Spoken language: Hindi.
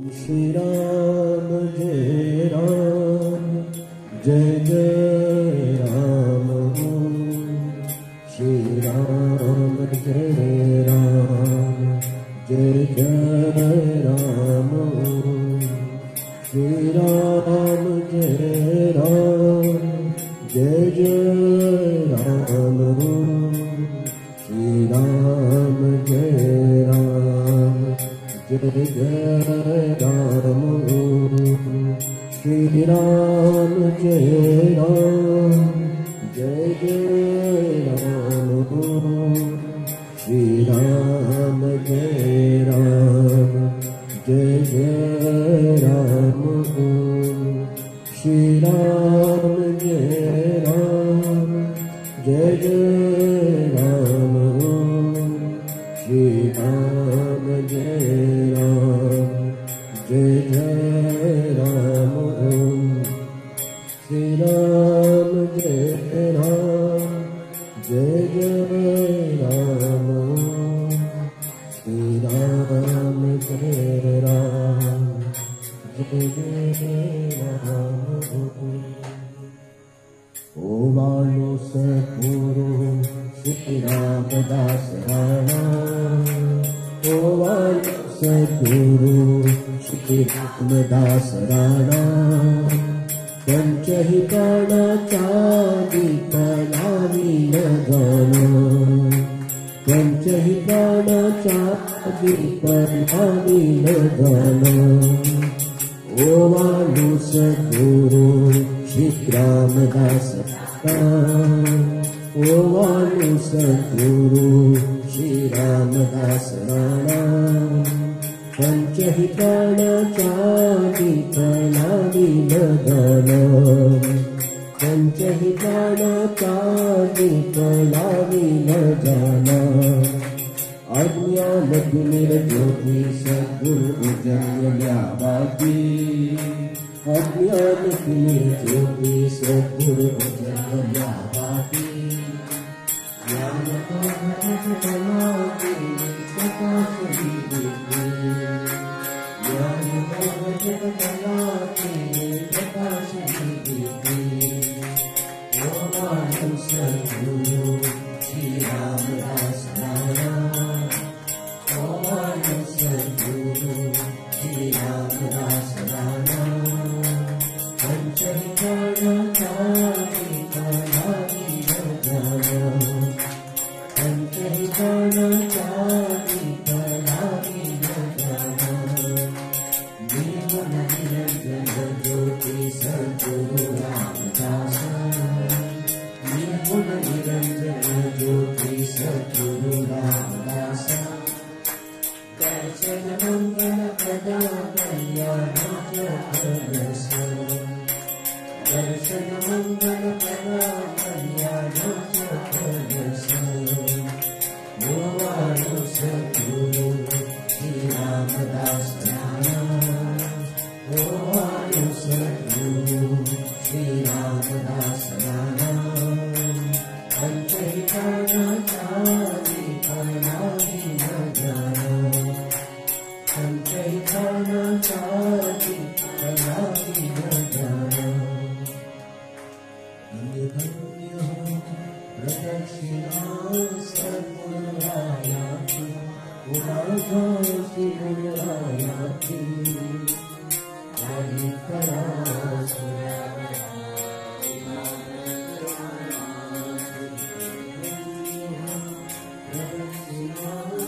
श्री राम जय राम जय जय राम श्री राम जय राम जय जय राम श्री राम जय राम जय जय राम श्री राम जय राम जय जय राम श्री राम जय राम जय जय राम श्री राम जय राम जय जय राम श्री राम जय राम जय जय राम श्री राम जय राम जय जय राम श्री राम जय राम जय जय राम श्री राम जय राम जय जय राम ओ वालो सद्गुरु श्री रामदास राणा ओ वालो सद्गुरु श्री रामदास राणा पंचहि प्राणाचा दीप लावील गाणं पंचहि प्राणाचा दीप लावील गाणं ओ वालो सद्गुरु श्री रामदास राणा ओ वालो सद्गुरु श्री रामदास राणा पंचहि प्राणाचा दीप लावील गाणं पंचहि प्राणाचा दीप लावील गाणं अज्ञान निर्ज्योती सद्गुरु उजळल्या वाटी अज्ञान निर्ज्योती सद्गुरु उजळल्या वाटी ज्ञान प्रकाशि ज्ञान प्रकाशि ओ वालो सद्गुरु श्री रामदास राणा ओ वालो सद्गुरु श्री रामदास राणा पंचहि प्राणाचा दीप लावील गाणं पंचहि प्राणाचा दीप लावील गाणं निर्मल निरंजन ज्योती सद्गुरु रामदास निर्मल निरंजन ज्योती सद्गुरु रामदास दर्शन मंगल प्रदा कल्याणाचं फलस दर्शन मंगल प्रदा कल्याणाचं फलस ओ वालो सद्गुरु श्री रामदास राणा ओ वालो सद्गुरु श्री रामदास राणा पंचहि प्राणाचा दीप लावील गाणं पंचहि प्राणाचा दीप लावील गाणं धन्य प्रदक्षिणा सद्गुरुरायाची उदासा श्रीगुरुरायाची हरि करा प्रदक्षिणा